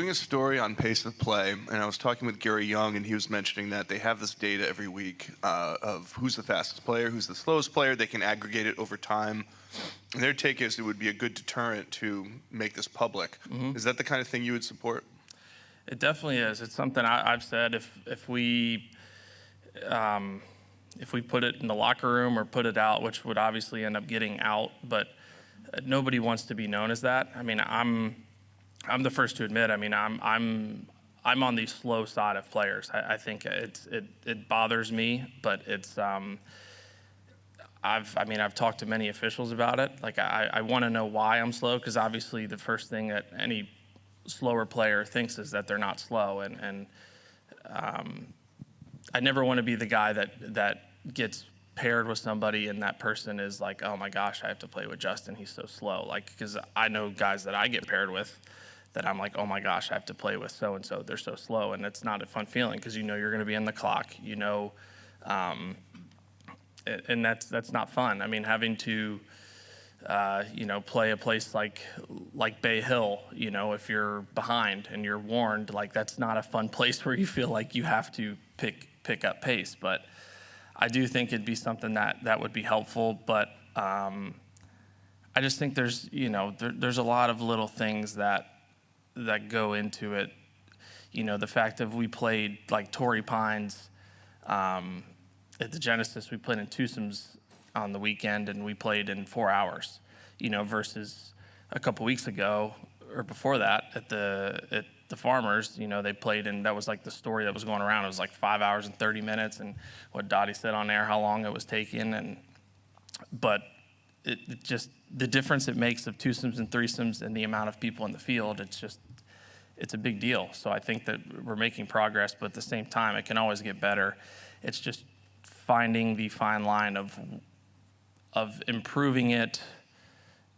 Doing a story on pace of play, and I was talking with Gary Young, and he was mentioning that they have this data every week of who's the fastest player, who's the slowest player. They can aggregate it over time. And their take is it would be a good deterrent to make this public. Is that the kind of thing you would support? It definitely is. It's something I've said. If we put it in the locker room or put it out, which would obviously end up getting out, but nobody wants to be known as that. I mean, I'm the first to admit. I mean, I'm on the slow side of players. I think it bothers me, but it's I've talked to many officials about it. Like I want to know why I'm slow, because obviously the first thing that any slower player thinks is that they're not slow, and I never want to be the guy that gets paired with somebody and that person is like, oh my gosh, I have to play with Justin, he's so slow. Like, because I know guys that I get paired with that I'm like, oh my gosh, I have to play with so and so, they're so slow, and it's not a fun feeling because you know you're going to be in the clock, you know, and that's not fun. I mean, having to play a place like Bay Hill, you know, if you're behind and you're warned, like that's not a fun place where you feel like you have to pick up pace. But I do think it'd be something that would be helpful. But I just think there's a lot of little things that go into it. You know, the fact that we played like Torrey Pines at the Genesis, we played in twosomes on the weekend, and we played in 4 hours, you know, versus a couple weeks ago or before that at the Farmers, you know, they played, and that was like the story that was going around. It was like 5 hours and 30 minutes, and what Dottie said on air, how long it was taking, but it just the difference it makes of twosomes and threesomes and the amount of people in the field, it's a big deal. So I think that we're making progress, but at the same time, it can always get better. It's just finding the fine line of improving it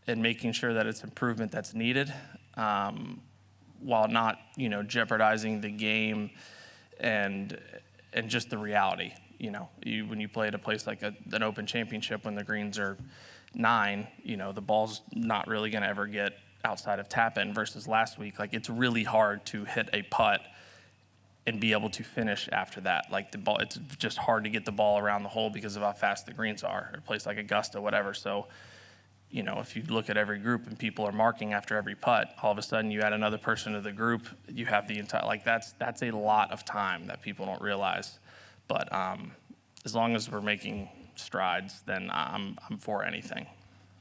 and making sure that it's improvement that's needed, while not, you know, jeopardizing the game and just the reality. You know, when you play at a place like an Open Championship, when the greens are 9, you know, the ball's not really going to ever get outside of tap in, versus last week, like it's really hard to hit a putt and be able to finish after that. Like the ball, it's just hard to get the ball around the hole because of how fast the greens are, or a place like Augusta, whatever. So, you know, if you look at every group and people are marking after every putt, all of a sudden you add another person to the group, you have the entire, like that's a lot of time that people don't realize. But as long as we're making strides, then I'm for anything.